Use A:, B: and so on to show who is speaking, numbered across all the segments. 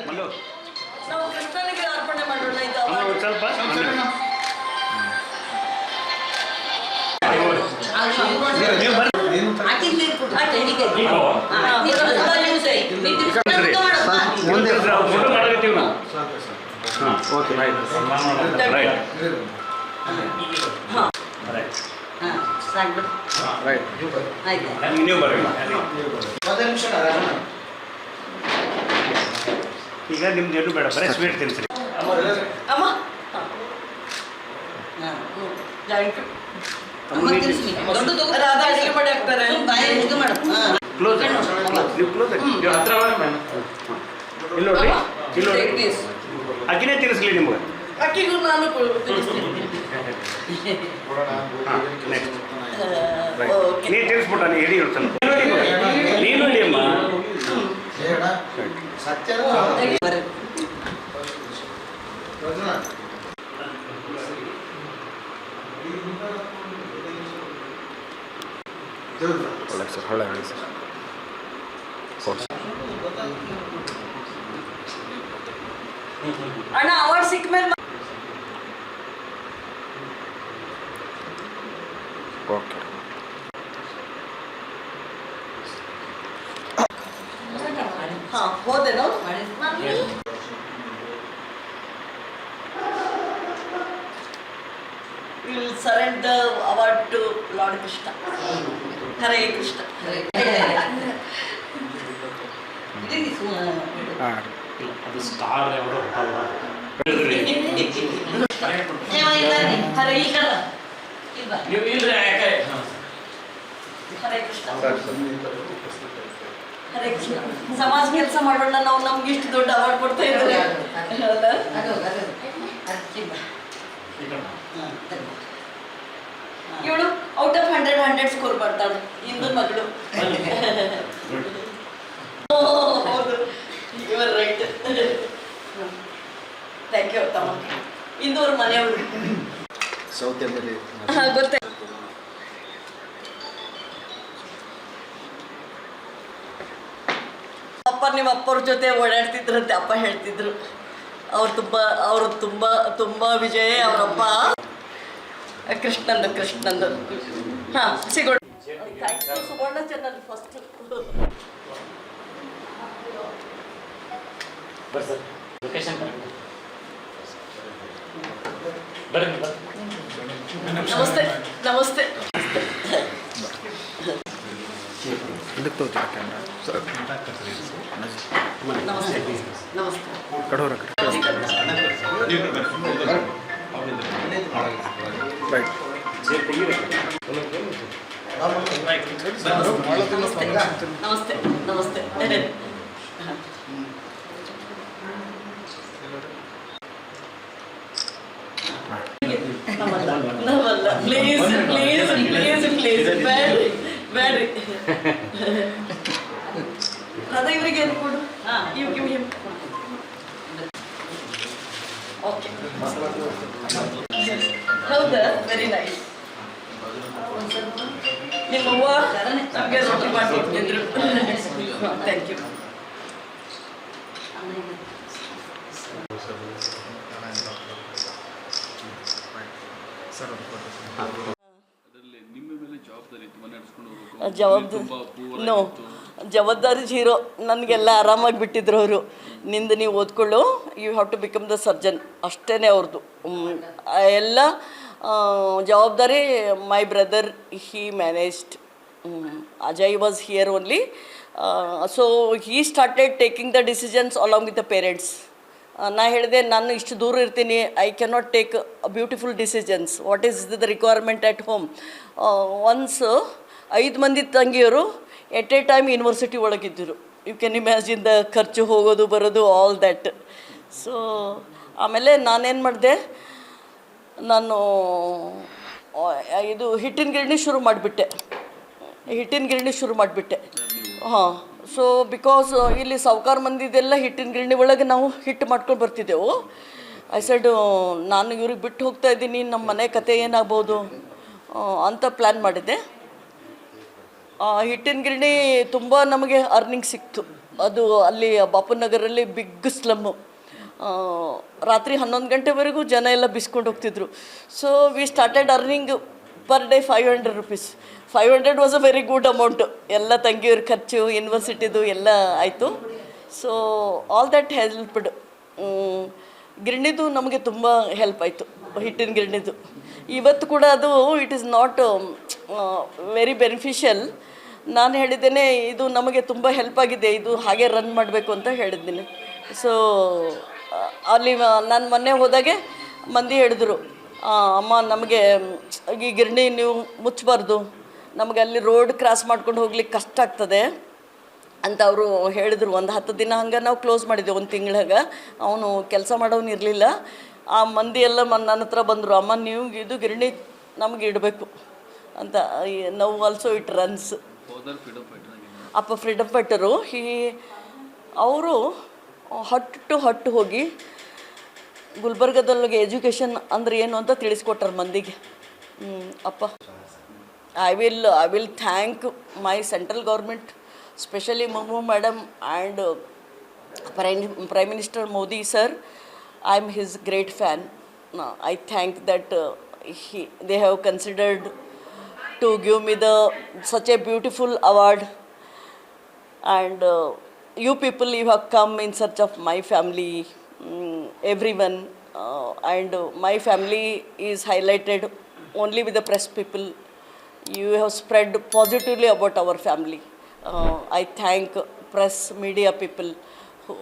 A: ಮಲ್ಲು
B: ನಾವು ಕೃಷ್ಣನಿಗೆ ಅರ್ಪಣೆ ಮಾಡೋಣ ಇದು
A: ಒಂದು ಸ್ವಲ್ಪ ನೀವು ಮುಂದೆ ಫೋಟೋ ಮಾಡಕತ್ತೀವಿ ನಾವು. ಹಾಂ ಓಕೆ ರೈಟ್ ನೀವು ಬರ್ರಿ. ಈಗ ನಿಮ್ದು ಏನು ಬೇಡ, ಬರೀ ಸ್ವೀಟ್ ತಿನ್ನಿಸ್ರಿ.
B: ಅಮ್ಮ ರಾಧಾ ಅಡಿಗೆ ಮಾಡಿ ಹಾಕ್ತಾರೆ.
A: ಕ್ಲೋಸ್ ನೀವು ಕ್ಲೋಸ್ ನೀವು ಹತ್ರ ಇಲ್ಲಿ ನೋಡ್ರಿ, ಇಲ್ಲಿ ನೋಡ್ರಿ, ಅಕ್ಕಿನೇ ತಿನ್ನಿಸ್ಲಿ ನಿಮ್ಗೆ.
B: ಅಕ್ಕಿಗೂ ನಾನು ತಿನ್ನಿಸ್ತೀನಿ.
A: ಹಾಂ ನೆಕ್ಸ್ಟ್ ನೀ ತಿನ್ನಿಸ್ಬಿಟ್ಟ, ನೀ ಹಿಡಿ ಇರ್ತಾನೆ ನೀನು ನೋಡಿ ಅಮ್ಮ.
C: ಸರ್ ಹಳೆ ಹೇಳಿ ಸರ್.
B: ಅಣ್ಣ ಅವಾರ್ಡ್ ಸಿಕ್ಕ ಮೇಲೆ
C: ಓಕೆ
B: ಹಾಂ ಹೋದೆನೋ. We'll surrender award to Lord Krishna. Hare Krishna.
C: ಹಾಂ
A: ಅದು ಸ್ಟಾರ್ ಯಾವುದು ಅಲ್ಲ.
B: ಹರೇ
A: ನೀವು ಇಲ್ರಿ ಯಾಕೆ
B: ಹರೇ ಕೃಷ್ಣ. ಹರೇ ಕೃಷ್ಣ. ಸಮಾಜ ಕೆಲಸ ಮಾಡೋಣ ನಾವು, ನಮ್ಗೆ ಇಷ್ಟು ದೊಡ್ಡ ಅವಾರ್ಡ್ ಕೊಡ್ತಾ ಇದ್ದಾರೆ. ಇವಳು ಔಟ್ ಆಫ್ 100 ಸ್ಕೋರ್ ಬರ್ತಾಳೆ, ಇಂದು ಮಗಳು. ಹೌದು, you are right. Thank you ತಮ್ಮ. ಇಂದು ಅವ್ರ ಮನೆಯವರು
C: ಸೌತ್ ಎಮ್.ಎಲ್.ಎ.
B: ಗೊತ್ತೇ. ಅಪ್ಪ ನಿಮ್ಮ ಅಪ್ಪವ್ರ ಜೊತೆ ಓಡಾಡ್ತಿದ್ರಂತೆ, ಅಪ್ಪ ಹೇಳ್ತಿದ್ರು. ಅವರು ತುಂಬ ವಿಜಯ ಅವರಪ್ಪ ಕೃಷ್ಣಂದು. ಹಾಂ ಸಿಗೋಣ. ಸುವರ್ಣ ಚಾನಲ್ ಫಸ್ಟ್. ನಮಸ್ತೆ ನಮಸ್ತೆ.
C: ಇದಕ್ಕೆ ತೋತಿರ ಕ್ಯಾಮ್ರಾ ಸರ್.
B: ನಮಸ್ತೆ ನಮಸ್ತೆ.
C: ಕಡೋರ ರೈಟ್.
B: ನಮಸ್ತೆ ನಮಸ್ತೆ. ನಮ್ಮಲ್ಲ ಪ್ಲೀಸ್ ಪ್ಲೀಸ್ ಪ್ಲೀಸ್ ಪ್ಲೀಸ್ ಬ್ಯಾಡ್ರಿ. ಅದ ಇವರಿಗೆ ಏನು ಕೊಡು. ಇವ್ ಓಕೆ. ಹೌದಾ, ವೆರಿ ನೈಸ್. ನಿಮ್ಮವ್ವ ನಮಗೆ ರೊಟ್ಟಿ ಮಾಡಿಕೊಡ್ತಿದ್ರು. Thank you. ಜವಾಬ್ದಾರಿ ಜೀರೋ. ನನಗೆಲ್ಲ ಆರಾಮಾಗಿ ಬಿಟ್ಟಿದ್ರು ಅವರು. ನಿಂದು ನೀವು ಓದ್ಕೊಳ್ಳು, you have to become the surgeon, ಅಷ್ಟೇ ಅವ್ರದ್ದು ಎಲ್ಲ ಜವಾಬ್ದಾರಿ. My brother he managed. Ajay was here only. So he started taking the decisions along with the parents. ನಾ ಹೇಳಿದೆ, ನಾನು ಇಷ್ಟು ದೂರ ಇರ್ತೀನಿ, I cannot take beautiful decisions. What is the requirement at home. Once 5 ಮಂದಿ ತಂಗಿಯರು at a time university ಒಳಗಿದ್ದರು. You can imagine the ಖರ್ಚು, ಹೋಗೋದು ಬರೋದು, ಆಲ್ ದ್ಯಾಟ್. ಸೊ ಆಮೇಲೆ ನಾನೇನು ಮಾಡಿದೆ, ನಾನು ಇದು ಹಿಟ್ಟಿನ ಗಿರಣಿ ಶುರು ಮಾಡಿಬಿಟ್ಟೆ. ಹಾಂ. ಸೊ ಬಿಕಾಸ್ ಇಲ್ಲಿ ಸಾವ್ಕಾರ ಮಂದಿದೆಲ್ಲ ಹಿಟ್ಟಿನ ಗಿರಣಿ ಒಳಗೆ ನಾವು ಹಿಟ್ಟು ಮಾಡ್ಕೊಂಡು ಬರ್ತಿದ್ದೆವು. ಐ ಸೈಡ್ ನಾನು ಇವ್ರಿಗೆ ಬಿಟ್ಟು ಹೋಗ್ತಾ ಇದ್ದೀನಿ, ನಮ್ಮ ಮನೆ ಕತೆ ಏನಾಗ್ಬೋದು ಅಂತ ಪ್ಲ್ಯಾನ್ ಮಾಡಿದ್ದೆ. ಹಿಟ್ಟಿನ ಗಿರಣಿ ತುಂಬ ನಮಗೆ ಅರ್ನಿಂಗ್ ಸಿಕ್ತು. ಅದು ಅಲ್ಲಿ ಬಾಪು ನಗರಲ್ಲಿ ಬಿಗ್ ಸ್ಲಮ್ಮು. ರಾತ್ರಿ 11 ಗಂಟೆವರೆಗೂ ಜನ ಎಲ್ಲ ಬಿಸ್ಕೊಂಡು ಹೋಗ್ತಿದ್ರು. So we started earning per day 500 rupees. 500 was a very good amount. ಎಲ್ಲ ತಂಗಿಯವ್ರ ಖರ್ಚು, ಯೂನಿವರ್ಸಿಟಿದು ಎಲ್ಲ ಆಯಿತು. So all that helped. ಗಿರಣಿದು ನಮಗೆ ತುಂಬ ಹೆಲ್ಪ್ ಆಯಿತು, ಹಿಟ್ಟಿನ ಗಿರಣಿದು. ಇವತ್ತು ಕೂಡ ಅದು it is not very beneficial. ನಾನು ಹೇಳಿದ್ದೇನೆ ಇದು ನಮಗೆ ತುಂಬ ಹೆಲ್ಪ್ ಆಗಿದೆ, ಇದು ಹಾಗೆ ರನ್ ಮಾಡಬೇಕು ಅಂತ ಹೇಳಿದ್ದೀನಿ. ಸೊ ಅಲ್ಲಿ ನಾನು ಮೊನ್ನೆ ಹೋದಾಗೆ ಮಂದಿ ಹೇಳಿದ್ರು, ಅಮ್ಮ ನಮಗೆ ಈ ಗಿರಣಿ ನೀವು ಮುಚ್ಚಬಾರ್ದು, ನಮಗೆ ಅಲ್ಲಿ ರೋಡ್ ಕ್ರಾಸ್ ಮಾಡ್ಕೊಂಡು ಹೋಗ್ಲಿಕ್ಕೆ ಕಷ್ಟ ಆಗ್ತದೆ ಅಂತ ಅವರು ಹೇಳಿದರು. ಒಂದು 10 ದಿನ ಹಂಗೆ ನಾವು ಕ್ಲೋಸ್ ಮಾಡಿದ್ದೆ, ಒಂದು ತಿಂಗಳಾಗ. ಅವನು ಕೆಲಸ ಮಾಡೋನು ಇರಲಿಲ್ಲ. ಆ ಮಂದಿ ಎಲ್ಲ ನನ್ನ ಹತ್ರ ಬಂದರು, ಅಮ್ಮ ನೀವು ಇದು ಗಿರಣಿ ನಮಗೆ ಇಡಬೇಕು ಅಂತ. ನಾವು ಆಲ್ಸೋ ಇಟ್ ರನ್ಸ್. ಅಪ್ಪ ಫ್ರೀಡಮ್ ಫೈಟರು ಅವರು ಹಟ್ ಟು ಹಟ್ ಹೋಗಿ ಗುಲ್ಬರ್ಗದೊಳಗೆ ಎಜುಕೇಷನ್ ಅಂದ್ರೆ ಏನು ಅಂತ ತಿಳಿಸ್ಕೊಟ್ಟಾರೆ ಮಂದಿಗೆ. ಅಪ್ಪ I will thank my central government, specially Murmu madam and Prime Minister Modi sir. I am his great fan. I thank that they have considered to give me such a beautiful award. And you people, you have come in search of my family, everyone. And my family is highlighted only with the press people. You have spread positively about our family. I thank press media people who,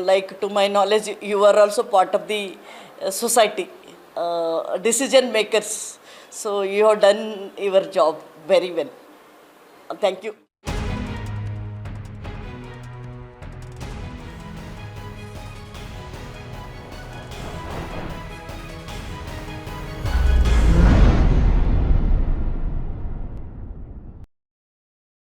B: like to my knowledge, you are also part of the society, decision makers. So you have done your job very well. Thank you.